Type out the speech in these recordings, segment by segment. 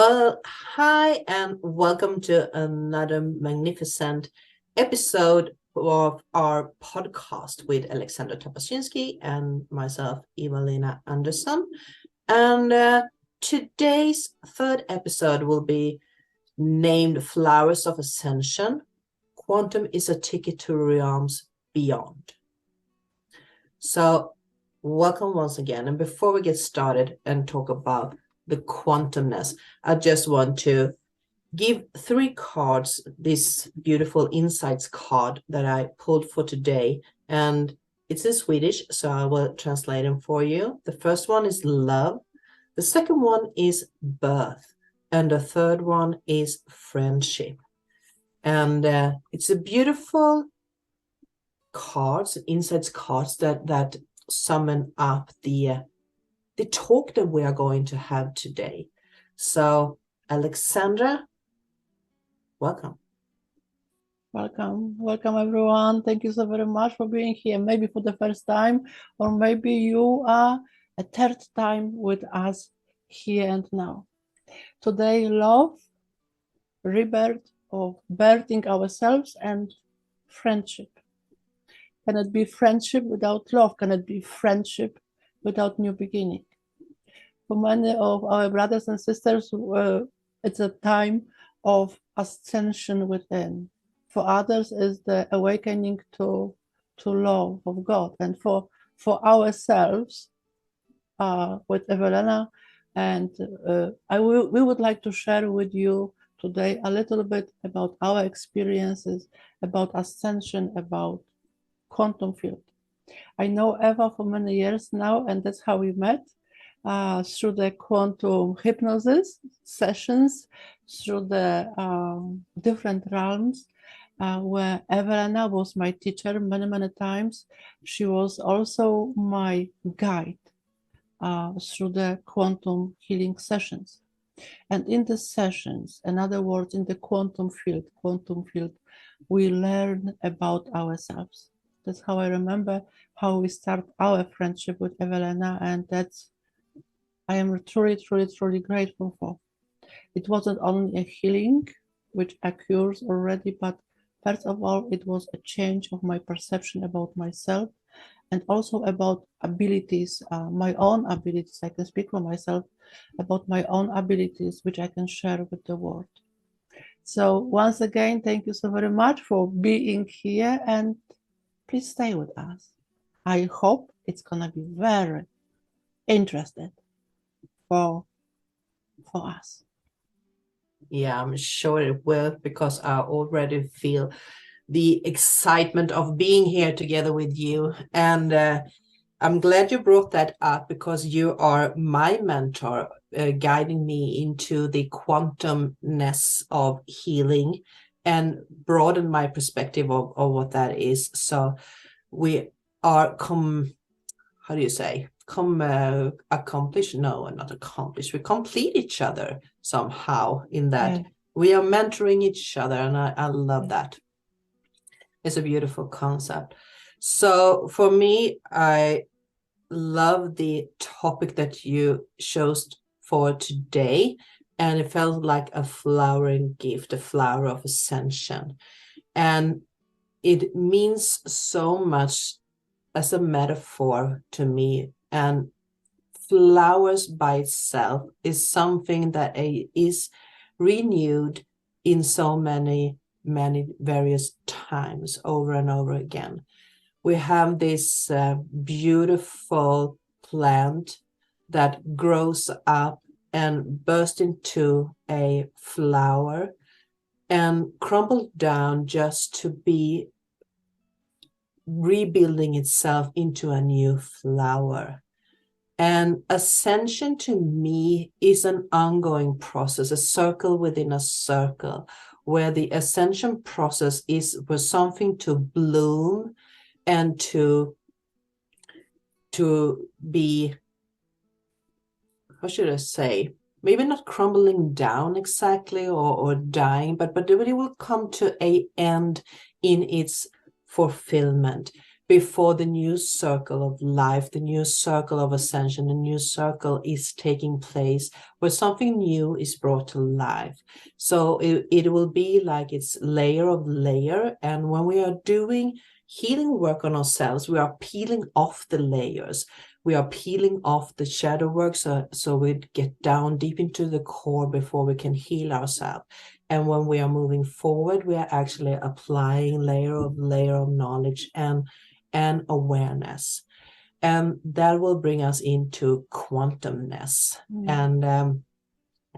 Well, hi, and welcome to another magnificent episode of our podcast with Alexandra Tapaszynski and myself, Eva Anderson. And today's third episode will be named Flowers of Ascension. Quantum is a ticket to realms beyond. So, welcome once again. And before we get started and talk about the quantumness, I just want to give 3 cards, this beautiful insights card that I pulled for today. And it's in Swedish, so I will translate them for you. The first one is love. The second one is birth. And the third one is friendship. And it's a beautiful cards, insights cards that summon up the talk that we are going to have today. So, Alexandra, welcome. Welcome everyone. Thank you so very much for being here. Maybe for the first time, or maybe you are a third time with us here and now. Today, love, rebirth of birthing ourselves, and friendship. Can it be friendship without love? Can it be friendship without new beginning? For many of our brothers and sisters, it's a time of ascension within. For others, is the awakening to love of God. And for ourselves, with Evelina, and we would like to share with you today a little bit about our experiences, about ascension, about quantum field. I know Eva for many years now, and that's how we met. Through the quantum hypnosis sessions, through the different realms, where Evelina was my teacher many times. She was also my guide through the quantum healing sessions. And in the sessions, in other words, in the quantum field, we learn about ourselves. That's how I remember how we start our friendship with Evelina, and that's I am truly grateful for. It wasn't only a healing, which occurs already, but first of all, it was a change of my perception about myself and also about abilities, my own abilities. I can speak for myself about my own abilities, which I can share with the world. So once again, thank you so very much for being here, and please stay with us. I hope it's gonna be very interesting for us. Yeah, I'm sure it will, because I already feel the excitement of being here together with you. And I'm glad you brought that up, because you are my mentor, guiding me into the quantumness of healing and broaden my perspective of what that is. So we are accomplish? No, not accomplish. We complete each other somehow in that we are mentoring each other, and I love that. It's a beautiful concept. So for me, I love the topic that you chose for today, and it felt like a flowering gift, a flower of ascension. And it means so much as a metaphor to me. And flowers by itself is something that is renewed in so many various times over and over again. We have this beautiful plant that grows up and bursts into a flower and crumbles down just to be rebuilding itself into a new flower. And ascension to me is an ongoing process, a circle within a circle, where the ascension process is for something to bloom and to be, how should I say, maybe not crumbling down exactly or dying, but it will come to an end in its fulfillment. before the new circle of life, the new circle of ascension, the new circle is taking place, where something new is brought to life. So it will be like it's layer of layer. And when we are doing healing work on ourselves, we are peeling off the layers. We are peeling off the shadow work, so we get down deep into the core before we can heal ourselves. And when we are moving forward, we are actually applying layer of knowledge and awareness. And that will bring us into quantumness. And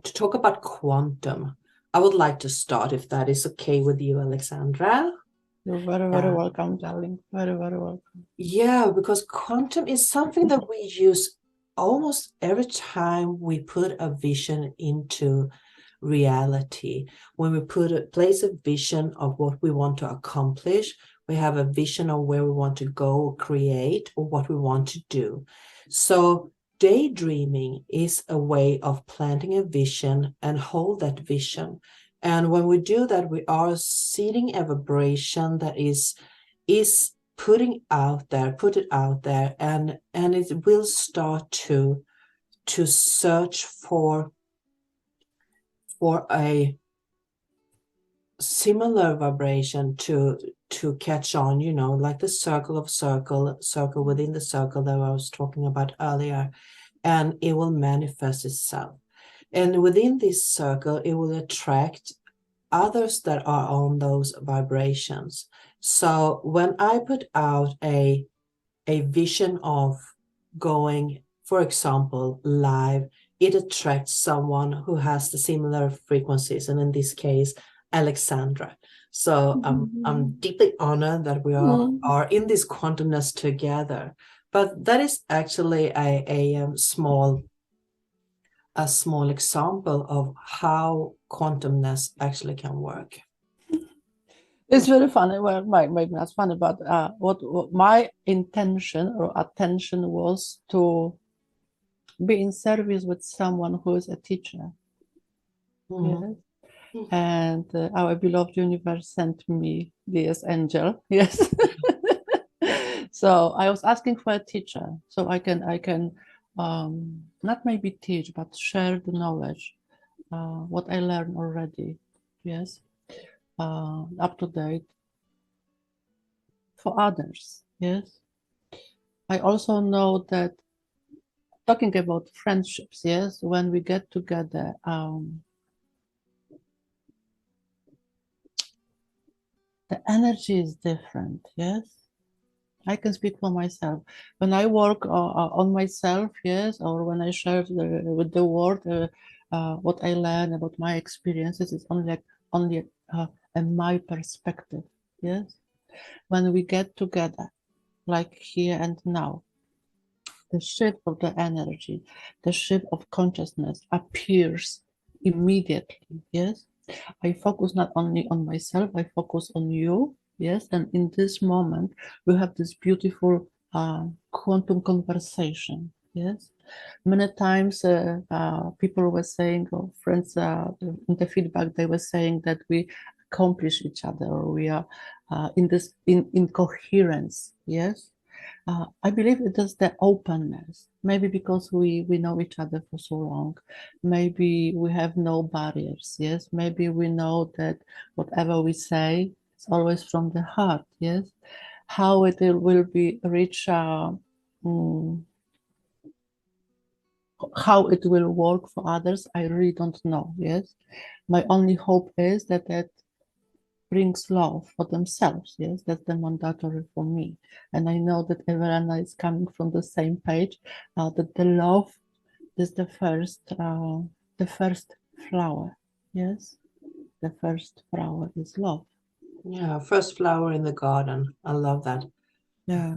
to talk about quantum, I would like to start, if that is okay with you, Alexandra. You're very, very welcome, darling. Very, very welcome. Yeah, because quantum is something that we use almost every time we put a vision into reality. When we place a vision of what we want to accomplish, we have a vision of where we want to go, create, or what we want to do. So daydreaming is a way of planting a vision and hold that vision. And when we do that, we are seeding a vibration that is put it out there, and it will start to search for a similar vibration to catch on, like the circle within the circle that I was talking about earlier, and it will manifest itself. And within this circle, it will attract others that are on those vibrations. So when I put out a vision of going, for example, live, it attracts someone who has the similar frequencies, and in this case, Alexandra. So I'm deeply honored that we are in this quantumness together. But that is actually a small example of how quantumness actually can work. It's very funny. Well, maybe not funny, but what my intention or attention was to be in service with someone who is a teacher. Yes. And our beloved universe sent me this angel. Yes. So I was asking for a teacher, so I can not maybe teach, but share the knowledge, what I learned already. Yes. Up to date for others. Yes. I also know that, talking about friendships, yes, when we get together, the energy is different. Yes, I can speak for myself. When I work on myself, yes, or when I share with the world what I learn about my experiences, it's only my perspective. Yes, when we get together, like here and now, the shift of the energy, the shift of consciousness appears immediately. Yes, I focus not only on myself, I focus on you. Yes, and in this moment, we have this beautiful quantum conversation. Yes, many times people were saying, or friends in the feedback, they were saying that we accomplish each other, or we are in coherence. Yes. I believe it is the openness, maybe because we know each other for so long. Maybe we have no barriers, yes. Maybe we know that whatever we say is always from the heart, yes. How it will be reached, how it will work for others, I really don't know, yes. My only hope is that brings love for themselves. Yes, that's the mandatory for me. And I know that Everana is coming from the same page, that the love is the first flower. Yes, the first flower is love. Yeah, first flower in the garden. I love that. Yeah.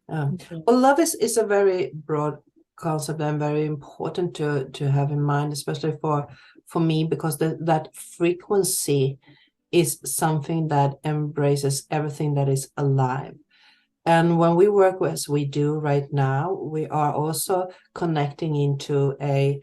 Well, love is a very broad concept and very important to have in mind, especially for me, because that frequency is something that embraces everything that is alive. And when we work as we do right now, we are also connecting into a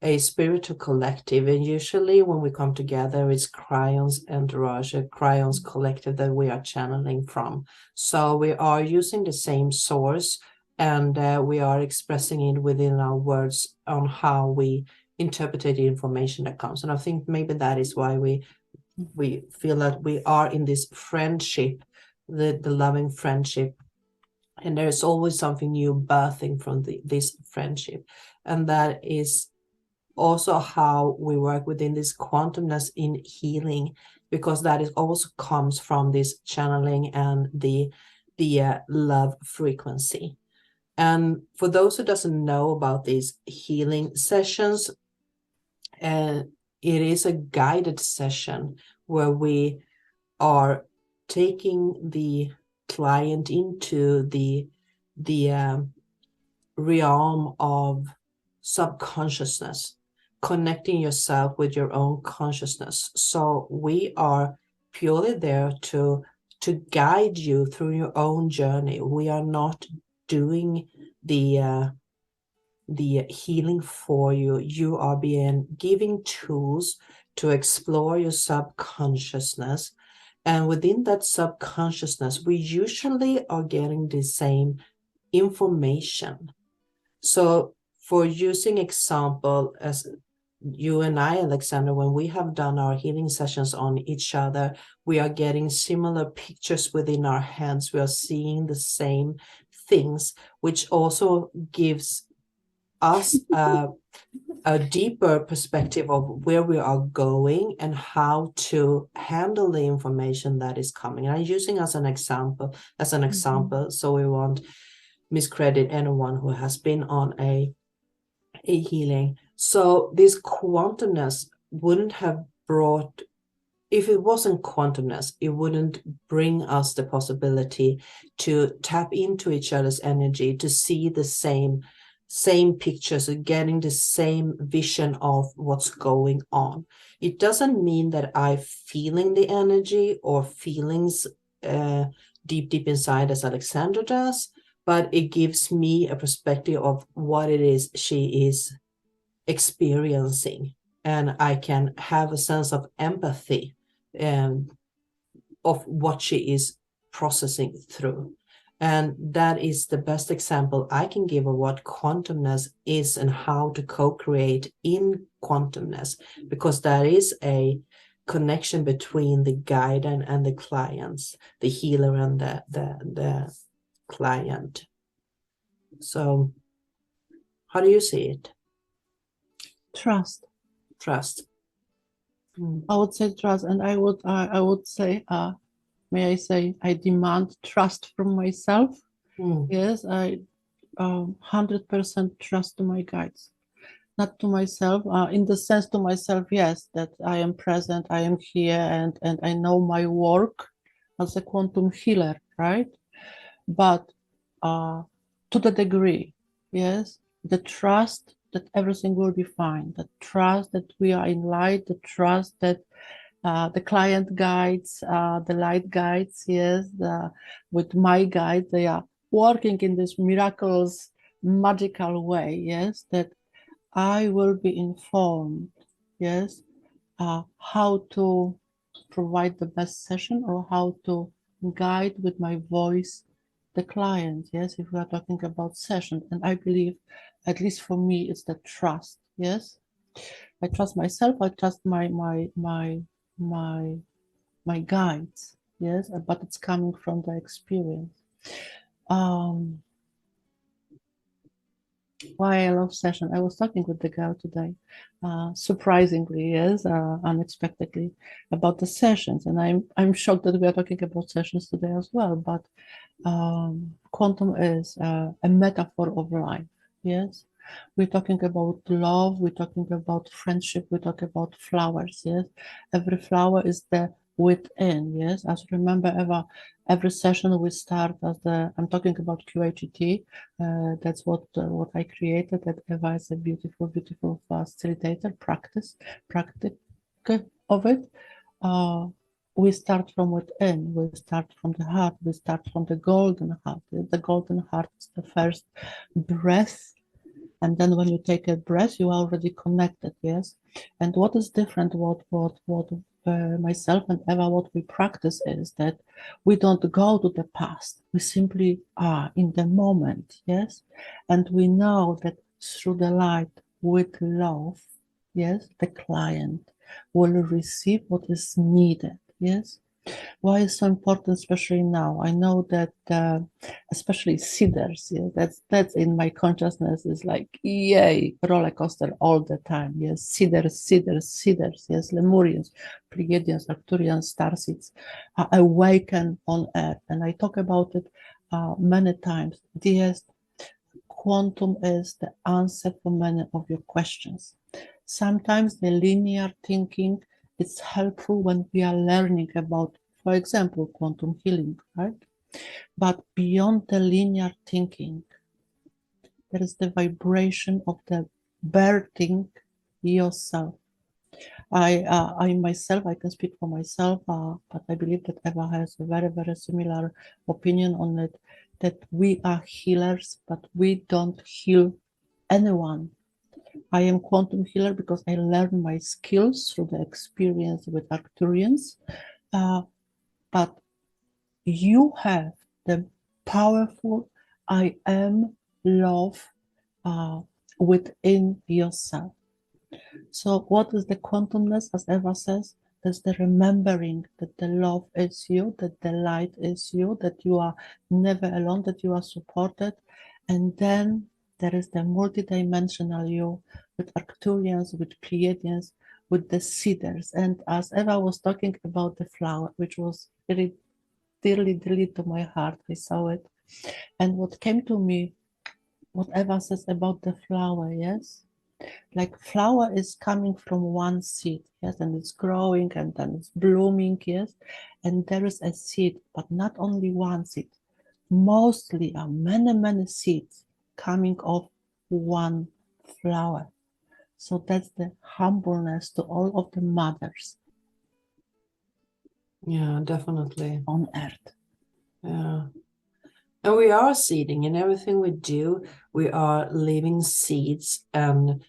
a spiritual collective, and usually when we come together, it's Crayons and Raja, Crayons collective that we are channeling from. So we are using the same source, and we are expressing it within our words on how we interpret the information that comes. And I think maybe that is why we feel that we are in this friendship, the loving friendship, and there's always something new birthing from this friendship. And that is also how we work within this quantumness in healing, because that is also comes from this channeling and the love frequency. And for those who doesn't know about these healing sessions, it is a guided session where we are taking the client into the realm of subconsciousness, connecting yourself with your own consciousness. So we are purely there to guide you through your own journey. We are not doing the healing for you. You are being giving tools to explore your subconsciousness. And within that subconsciousness, we usually are getting the same information. So for using example, as you and I, Alexandra, when we have done our healing sessions on each other, we are getting similar pictures within our heads. We are seeing the same things, which also gives us a deeper perspective of where we are going and how to handle the information that is coming. And I'm using as an example, so we won't miscredit anyone who has been on a healing. So this quantumness wouldn't have brought, if it wasn't quantumness, it wouldn't bring us the possibility to tap into each other's energy, to see the same pictures, getting the same vision of what's going on. It doesn't mean that I'm feeling the energy or feelings deep inside as Alexandra does, but it gives me a perspective of what it is she is experiencing, and I can have a sense of empathy of what she is processing through. And that is the best example I can give of what quantumness is and how to co-create in quantumness, because that is a connection between the guide and the clients, the healer and the client. So how do you see it? Trust. I would say trust, and I would say, may I say, I demand trust from myself. Yes, I 100% trust to my guides, not to myself. In the sense to myself, yes, that I am present, I am here, and I know my work as a quantum healer, right? But to the degree, yes, the trust that everything will be fine, the trust that we are in light, the trust that the client guides, the light guides, yes, with my guide, they are working in this miraculous, magical way, yes, that I will be informed, yes, how to provide the best session or how to guide with my voice the client, yes, if we are talking about session. And I believe, at least for me, it's the trust, yes. I trust myself, I trust my guides, yes, but it's coming from the experience. Why I love session. I was talking with the girl today, surprisingly, yes, unexpectedly, about the sessions, and I'm shocked that we are talking about sessions today as well. But quantum is a metaphor of life. Yes, we're talking about love. We're talking about friendship. We talk about flowers. Yes, every flower is the within. Yes, as remember, Eva, every session we start as I'm talking about QHET. That's what I created. That Eva is a beautiful facilitator, practice of it. We start from within. We start from the heart. We start from the golden heart. The golden heart is the first breath And then when you take a breath, you are already connected, yes? And what is different, what myself and Eva, what we practice is that we don't go to the past. We simply are in the moment, yes? And we know that through the light, with love, yes, the client will receive what is needed, yes? Why is so important, especially now? I know that, especially cedars, yeah, that's in my consciousness is like, yay, roller coaster all the time. Yes, cedars, cedars, cedars. Yes, Lemurians, Pleiadians, Arcturians, starseeds awaken on Earth, and I talk about it many times. Yes, quantum is the answer for many of your questions. Sometimes the linear thinking is helpful when we are learning about, for example, quantum healing, right? But beyond the linear thinking, there is the vibration of the birthing yourself. I myself, I can speak for myself, but I believe that Eva has a very, very similar opinion on it, that we are healers, but we don't heal anyone. I am quantum healer because I learned my skills through the experience with Arcturians, but you have the powerful I am love within yourself. So what is the quantumness, as Eva says? That's the remembering that the love is you, that the light is you, that you are never alone, that you are supported. And then there is the multidimensional you with Arcturians, with Pleiadians, with the cedars. And as Eva was talking about the flower, which was really dearly, dearly to my heart, I saw it. And what came to me, what Eva says about the flower, yes? Like flower is coming from one seed, yes, and it's growing and then it's blooming, yes, and there is a seed, but not only one seed, mostly are many seeds coming off one flower. So that's the humbleness to all of the mothers, Yeah, definitely. On earth. Yeah. And we are seeding in everything we do. We are leaving seeds and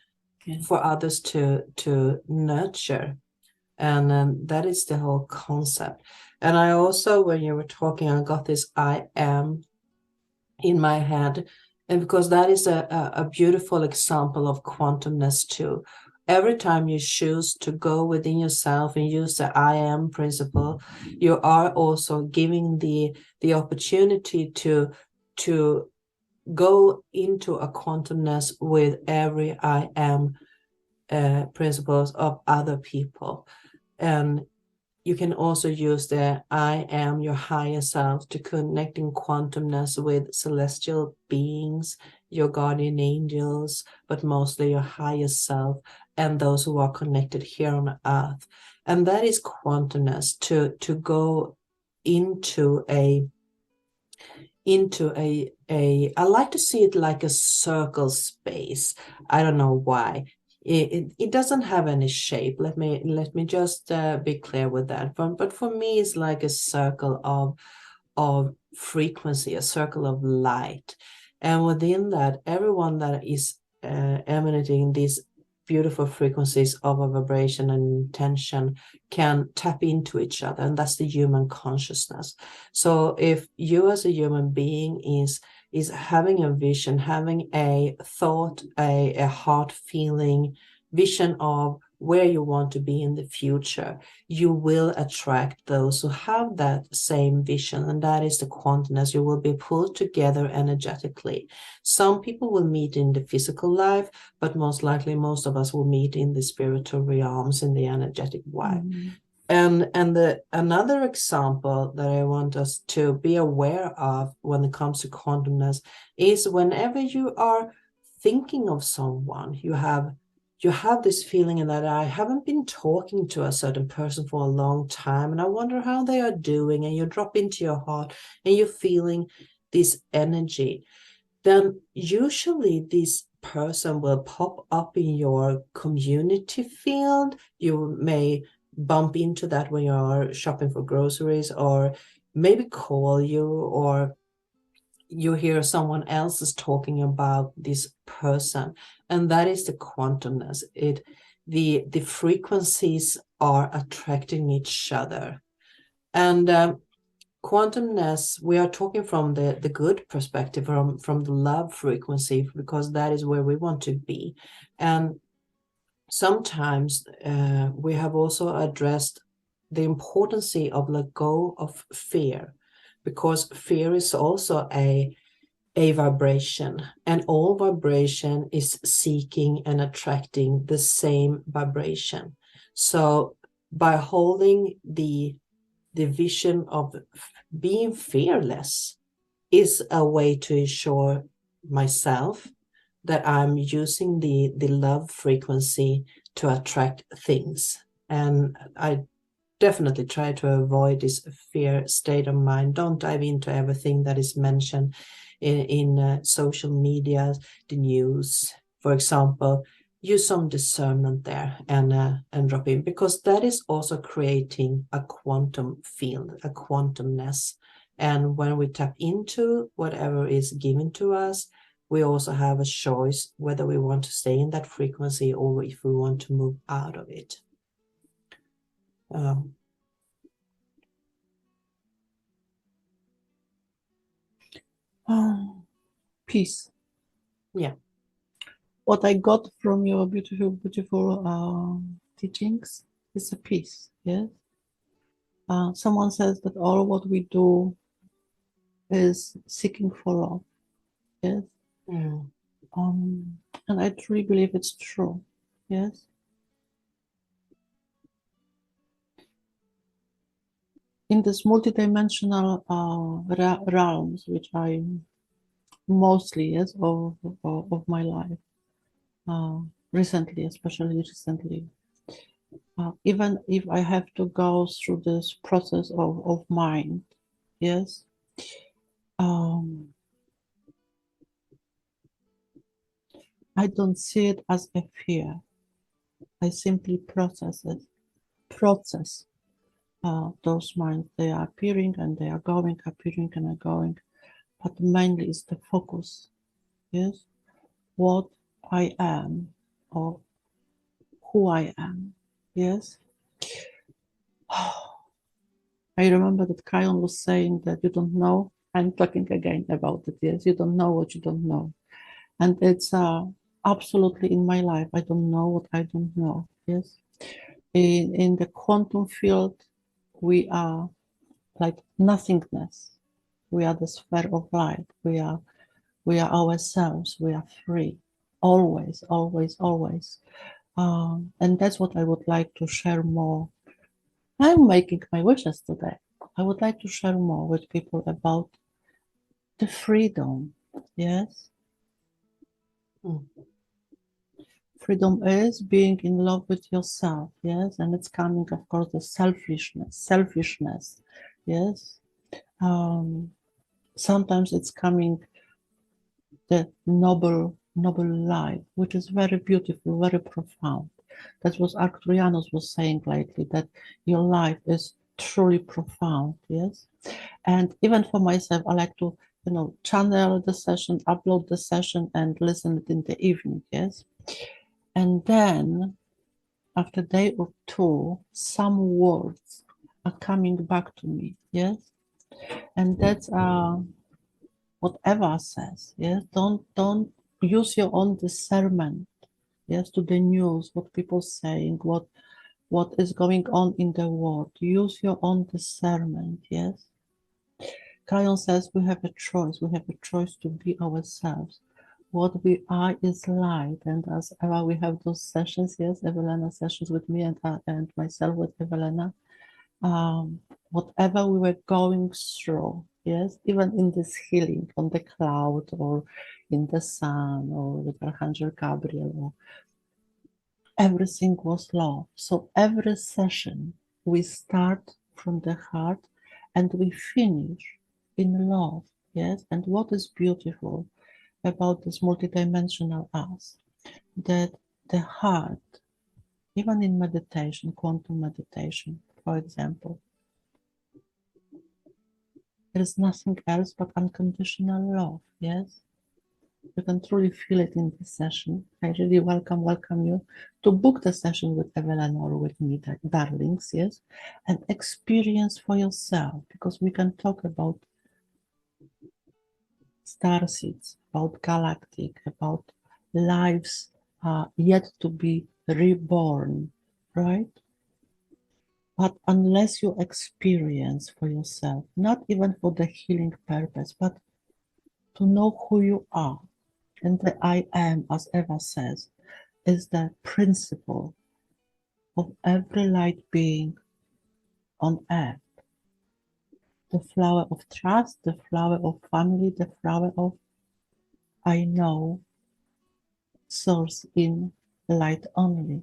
for others to nurture. And that is the whole concept. And I also, when you were talking, I got this I am in my head. And because that is a beautiful example of quantumness too. Every time you choose to go within yourself and use the I am principle, you are also giving the opportunity to go into a quantumness with every I am principles of other people. And you can also use the I am your higher self to connect in quantumness with celestial beings, your guardian angels, but mostly your higher self and those who are connected here on earth. And that is quantumness, to go into a I like to see it like a circle space. I don't know why. It doesn't have any shape. Let me just be clear with that. But for me, it's like a circle of frequency, a circle of light, and within that, everyone that is emanating these beautiful frequencies of a vibration and intention can tap into each other, and that's the human consciousness. So if you as a human being is having a vision, having a thought, a heart feeling vision of where you want to be in the future, you will attract those who have that same vision, and that is the quantumness. You will be pulled together energetically. Some people will meet in the physical life, but most likely most of us will meet in the spiritual realms, in the energetic way. And another example that I want us to be aware of when it comes to quantumness is whenever you are thinking of someone, you have this feeling that I haven't been talking to a certain person for a long time, and I wonder how they are doing, and you drop into your heart and you're feeling this energy, then usually this person will pop up in your community field. You may bump into that when you're shopping for groceries, or maybe call you, or you hear someone else is talking about this person, and that is the quantumness. The frequencies are attracting each other. And quantumness, we are talking from the good perspective, from the love frequency, because that is where we want to be. And sometimes we have also addressed the importance of let go of fear, because fear is also a vibration, and all vibration is seeking and attracting the same vibration. So by holding the vision of being fearless is a way to ensure myself that I'm using the love frequency to attract things. And I definitely try to avoid this fear state of mind. Don't dive into everything that is mentioned in social media, the news, for example. Use some discernment there and drop in, because that is also creating a quantum field, a quantumness. And when we tap into whatever is given to us, we also have a choice whether we want to stay in that frequency or if we want to move out of it. Peace. Yeah. What I got from your beautiful, beautiful teachings is a peace. Yes. Someone says that all what we do is seeking for love. Yes. Mm. And I truly believe it's true. Yes. In this multidimensional realms, which I mostly, yes, of my life, recently, especially recently, even if I have to go through this process of mind, yes, I don't see it as a fear. I simply process those minds. They are appearing and they are going, appearing and are going, but mainly is the focus, yes, what I am or who I am, yes. I remember that Kion was saying that you don't know. I'm talking again about it, yes, you don't know what you don't know. And it's absolutely in my life. I don't know what I don't know, yes. In the quantum field, we are like nothingness. We are the sphere of light. We are ourselves. We are free. Always, always, always. And that's what I would like to share more. I'm making my wishes today. I would like to share more with people about the freedom. Yes. Freedom is being in love with yourself. Yes. And it's coming, of course, the selfishness. Yes. Sometimes it's coming the noble life, which is very beautiful, very profound. That's what Arcturianos was saying lately, that your life is truly profound, yes? And even for myself, I like to, channel the session, upload the session and listen it in the evening, yes? And then after a day or two, some words are coming back to me, yes? And that's what Eva says, yes? Don't use your own discernment, yes, to the news, what people saying, what is going on in the world. Use your own discernment, yes. Kion says we have a choice. We have a choice to be ourselves. What we are is light, and as Eva, we have those sessions, yes, Evelena sessions with me and myself with Evelena. Whatever we were going through, yes, even in this healing on the cloud or in the sun or with Archangel Gabriel, everything was love. So every session we start from the heart and we finish in love, yes. And what is beautiful about this multidimensional us, that the heart, even in meditation, quantum meditation, for example, there is nothing else but unconditional love. Yes, you can truly feel it in this session. I really welcome you to book the session with Evelyn or with me, darlings. Yes, and experience for yourself, because we can talk about star seeds, about galactic, about lives yet to be reborn, right? But unless you experience for yourself, not even for the healing purpose, but to know who you are, and the I am, as Eva says, is the principle of every light being on earth. The flower of trust, the flower of family, the flower of I know, source in light only.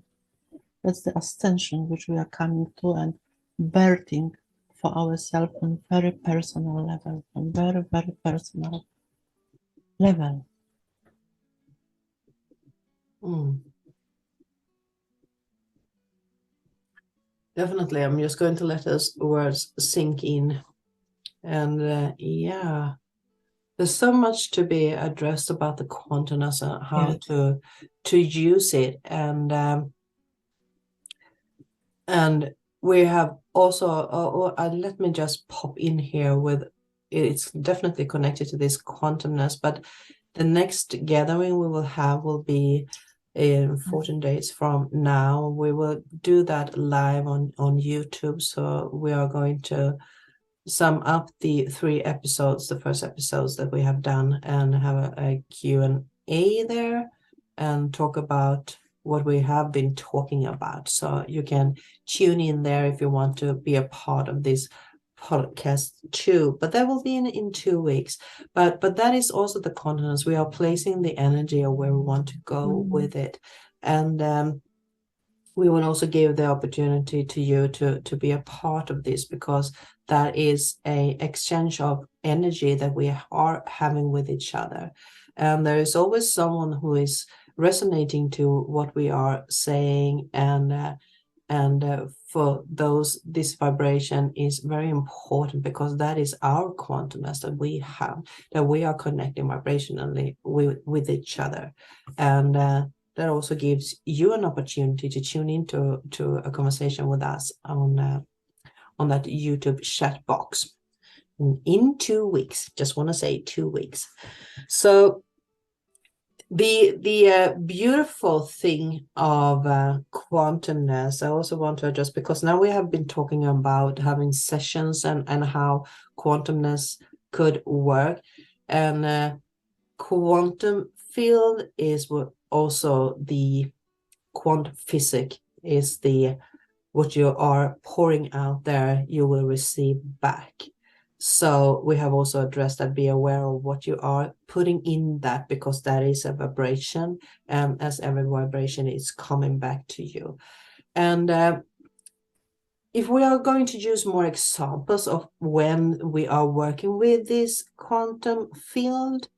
That's the ascension which we are coming to and birthing for ourselves on very personal level, on very, very personal level. Definitely, I'm just going to let those words sink in. And yeah, there's so much to be addressed about the quantumness and how to use it. And we have also, let me just pop in here with, it's definitely connected to this quantumness, but the next gathering we will have will be in 14 days from now. We will do that live on YouTube. So we are going to sum up the 3 episodes, the first episodes that we have done, and have a Q&A there and talk about what we have been talking about. So you can tune in there if you want to be a part of this podcast too. But that will be in 2 weeks. But that is also the continents. We are placing the energy of where we want to go with it. And we will also give the opportunity to you to be a part of this, because that is a exchange of energy that we are having with each other. And there is always someone who is resonating to what we are saying, and for those, this vibration is very important, because that is our quantumness that we have, that we are connecting vibrationally with each other. And that also gives you an opportunity to tune into a conversation with us on that YouTube chat box in 2 weeks. Just want to say 2 weeks. So the beautiful thing of quantumness, I also want to address, because now we have been talking about having sessions and how quantumness could work, and quantum field is what also the quantum physics is, the what you are pouring out there you will receive back. So we have also addressed that, be aware of what you are putting in that, because that is a vibration, and as every vibration is coming back to you. And if we are going to use more examples of when we are working with this quantum field,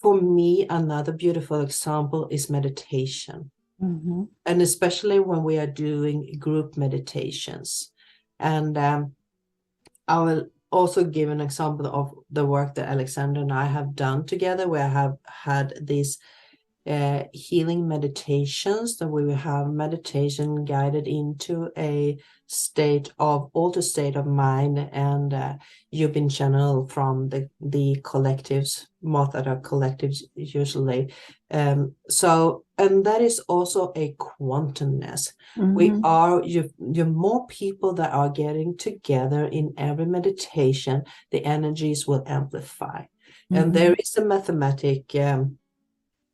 for me, another beautiful example is meditation. And especially when we are doing group meditations. And I will also give an example of the work that Alexandra and I have done together, where I have had these healing meditations, that we will have meditation guided into a altered state of mind, and you've been channeled from the collectives, most other collectives usually. So, and that is also a quantumness. You're more people that are getting together in every meditation, the energies will amplify. And there is a mathematic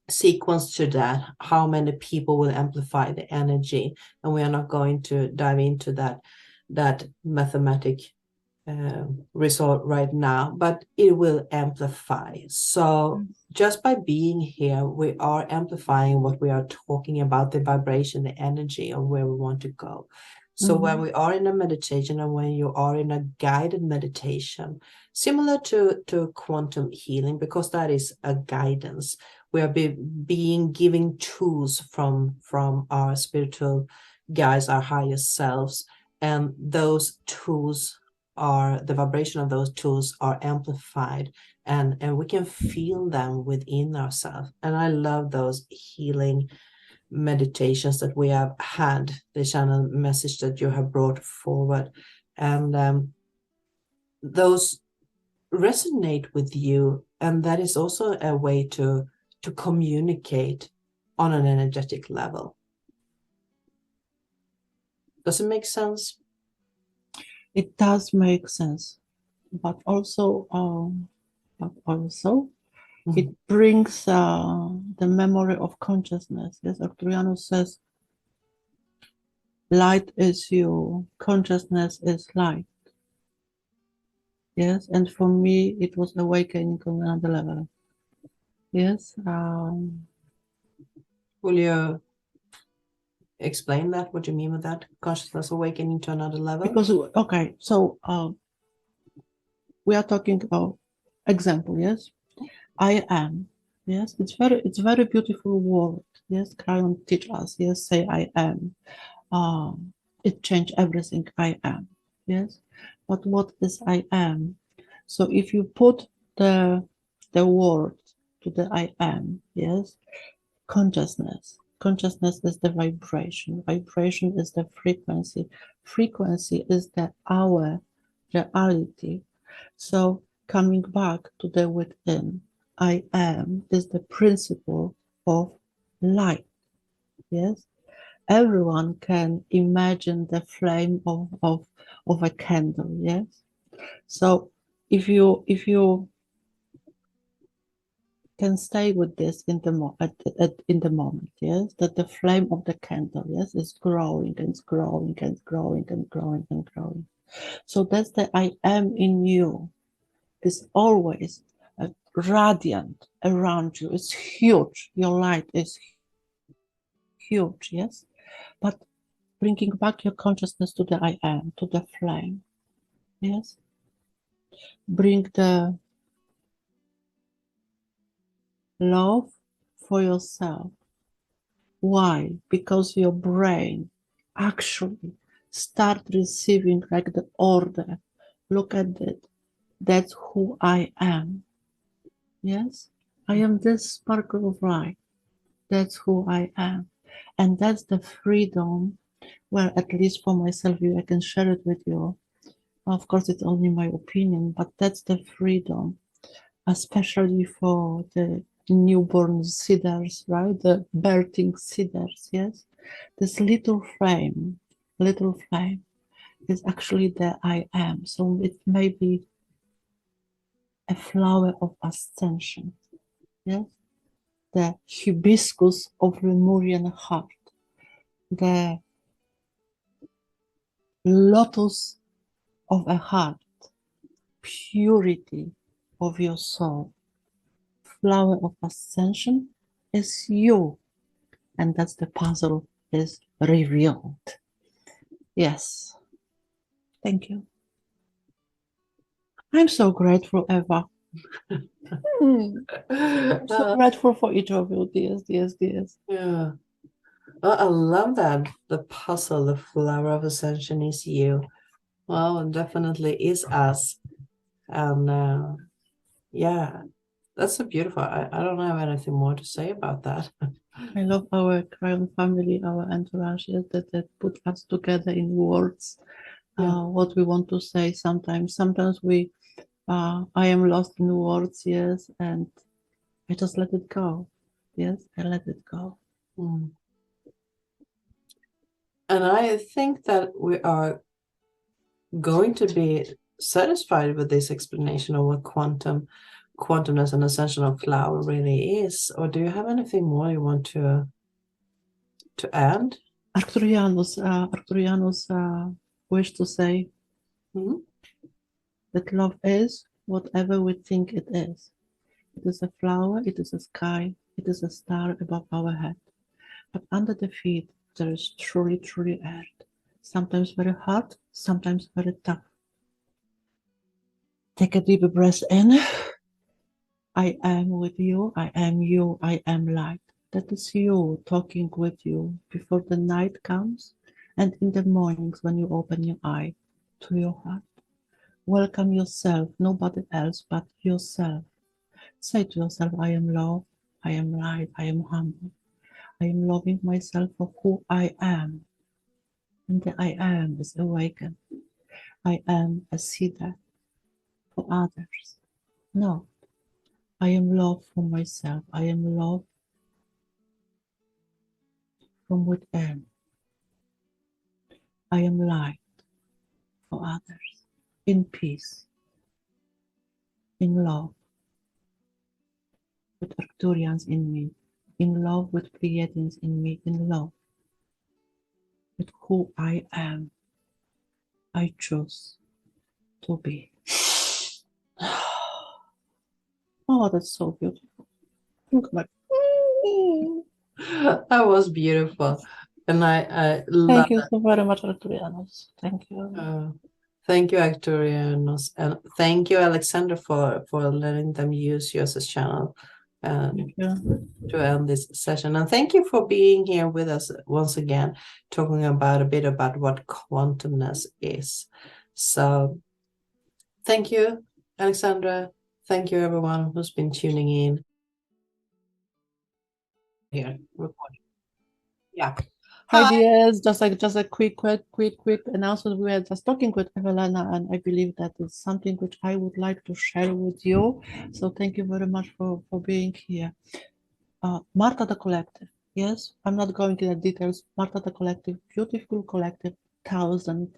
sequence to that, how many people will amplify the energy, and we are not going to dive into that mathematic result right now, but it will amplify. So just by being here, we are amplifying what we are talking about, the vibration, the energy of where we want to go. So when we are in a meditation, and when you are in a guided meditation, similar to quantum healing, because that is a guidance, we are being giving tools from our spiritual guides, our higher selves, and those tools the vibration of those tools are amplified, and we can feel them within ourselves. And I love those healing meditations that we have had, the channel message that you have brought forward, and those resonate with you, and that is also a way to communicate on an energetic level. Does it make sense? It does make sense, but also it brings the memory of consciousness. Yes, Arcturianus says, light is you, consciousness is light. Yes, and for me, it was awakening on another level. Yes. Will you explain that? What do you mean with that? Consciousness awakening to another level? Because, okay, so we are talking about example, yes? I am, yes? It's very beautiful word, yes? Crayon teach us, yes? Say I am. It changed everything, I am, yes? But what is I am? So if you put the word to the I am, yes? Consciousness is the vibration is the frequency is our reality. So coming back to the within, I am is the principle of light. Yes, everyone can imagine the flame of a candle. Yes, so if you can stay with this in the moment, yes, that the flame of the candle, yes, is growing and growing and growing and growing and growing. So that's the I am in you is always radiant around you. It's huge. Your light is huge, yes, but bringing back your consciousness to the I am, to the flame, yes, bring the love for yourself. Why? Because your brain actually start receiving like the order. Look at it. That's who I am. Yes, I am this sparkle of light. That's who I am. And that's the freedom. Well, at least for myself, I can share it with you. Of course, it's only my opinion, but that's the freedom, especially for the newborn seeders, right? The birthing seeders, yes? This little flame is actually the I am. So it may be a flower of ascension, yes? The hibiscus of Lemurian heart, the lotus of a heart, purity of your soul. Flower of ascension is you, and that's the puzzle is revealed. Yes. Thank you. I'm so grateful, Eva. I'm so grateful for each of you. Yes. Yeah. Well, I love that. The puzzle, the flower of ascension is you. Well, it definitely is us. And yeah, that's so beautiful. I don't have anything more to say about that. I love our Crayon family, our entourage, that put us together in words. Yeah. What we want to say sometimes. Sometimes I am lost in words, yes, and I just let it go. Yes, I let it go. Mm. And I think that we are going to be satisfied with this explanation of what quantumness and ascensional flower really is. Or do you have anything more you want to add? Arcturianus wish to say that love is whatever we think it is. It is a flower, it is a sky, it is a star above our head. But under the feet, there is truly, truly earth. Sometimes very hard, sometimes very tough. Take a deep breath in. I am with you, I am you, I am light. That is you talking with you before the night comes and in the mornings when you open your eye to your heart. Welcome yourself, nobody else but yourself. Say to yourself, I am love, I am light, I am humble. I am loving myself for who I am. And the I am is awakened. I am a seeder for others. No, I am love for myself. I am love from within. I am light for others, in peace, in love with Arcturians in me, in love with Pleiadians in me, in love with who I am. I choose to be. Oh, that's so beautiful. Look at my. That was beautiful. And I love Thank you so very much, Arcturianos. Thank you. Thank you, Actorianos, and thank you, Alexandra, for letting them use you as a channel Thank you. to end this session. And thank you for being here with us once again, talking about a bit about what quantumness is. So thank you, Alexandra. Thank you, everyone who's been tuning in here recording. Yeah. Hi, Hi. dears. Just a quick announcement. We were just talking with Evelina, and I believe that is something which I would like to share with you. So thank you very much for being here. Marta the Collective. Yes, I'm not going into the details. Marta the Collective, beautiful collective, thousand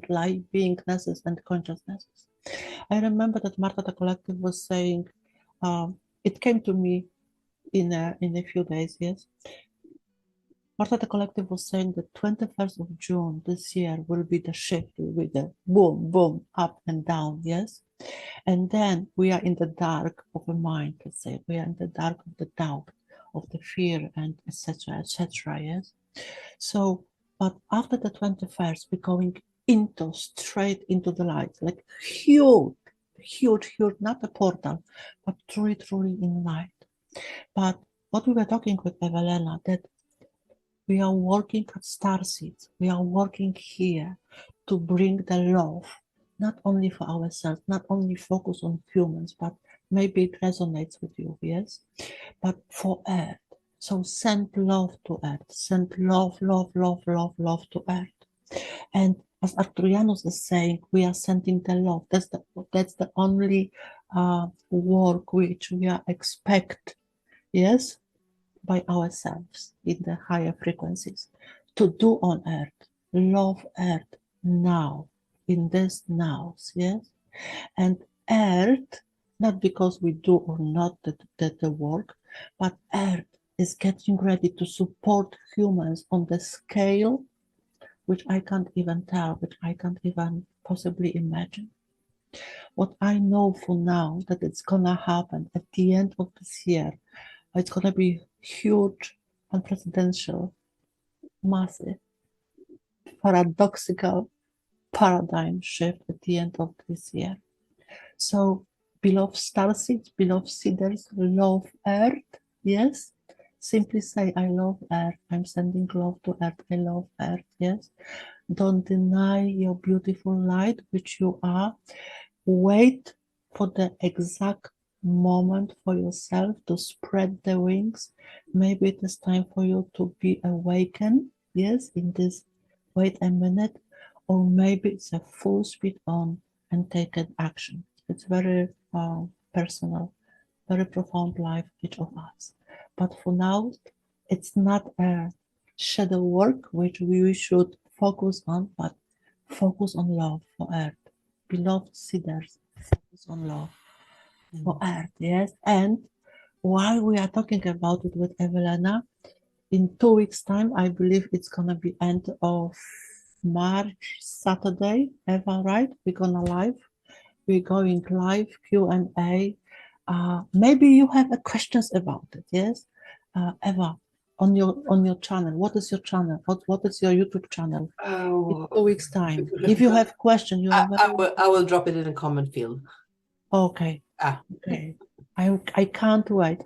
light beingnesses and consciousnesses. I remember that Marta the Collective was saying, it came to me in a few days. Yes, Marta the Collective was saying that 21st of June this year will be the shift, will be the boom, boom, up and down, yes? And then we are in the dark of the mind, let's say. We are in the dark of the doubt, of the fear, and etc., yes? So, but after the 21st, we're going straight into the light, like huge, not a portal, but truly in light. But what we were talking with Evelena, that we are working at Starseeds. We are working here to bring the love, not only for ourselves, not only focus on humans, but maybe it resonates with you, yes? But for Earth. So send love to Earth. Send love to Earth. And as Arturianus is saying, we are sending the love. That's the only work which we are expect, yes, by ourselves in the higher frequencies to do on earth, love earth now, in this now, yes? And earth, not because we do or not the work, but earth is getting ready to support humans on the scale which I can't even tell, which I can't even possibly imagine. What I know for now that it's gonna happen at the end of this year, it's gonna be huge, unprecedented, massive, paradoxical paradigm shift at the end of this year. So, beloved starseeds, beloved seeders, love Earth, yes? Simply say, I love Earth. I'm sending love to Earth. I love Earth, yes? Don't deny your beautiful light, which you are. Wait for the exact moment for yourself to spread the wings. Maybe it is time for you to be awakened, yes, in this wait a minute, or maybe it's a full speed on and take an action. It's very personal, very profound life, each of us. But for now, it's not a shadow work which we should focus on, but focus on love for Earth. Beloved seeders, focus on love for Earth, yes? And while we are talking about it with Evelina, in 2 weeks' time, I believe it's gonna be end of March, Saturday, Eva, right? We're gonna live. We're going live Q&A. Maybe you have questions about it, yes? Eva, on your channel, what is your channel? What is your YouTube channel? In 2 weeks' time. If you have question, you have I will drop it in a comment field. okay. Okay. I can't wait.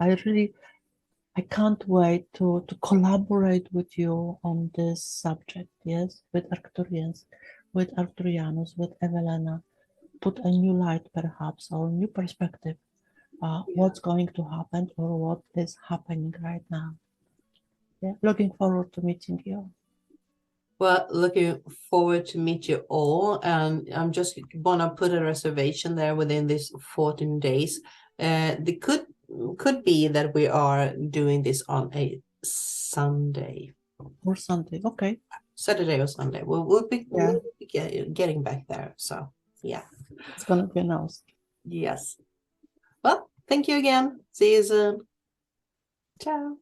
I can't wait to collaborate with you on this subject, yes, with Arcturians. with Arturianus, with Evelena, put a new light perhaps, or new perspective, what's going to happen or what is happening right now. Yeah, looking forward to meeting you. Well, looking forward to meet you all. And I'm just gonna put a reservation there within these 14 days. It could be that we are doing this on a Sunday. Or Sunday, okay. Saturday or Sunday. We'll be getting back there. So yeah. It's gonna be nice. Yes. Well, thank you again. See you soon. Ciao.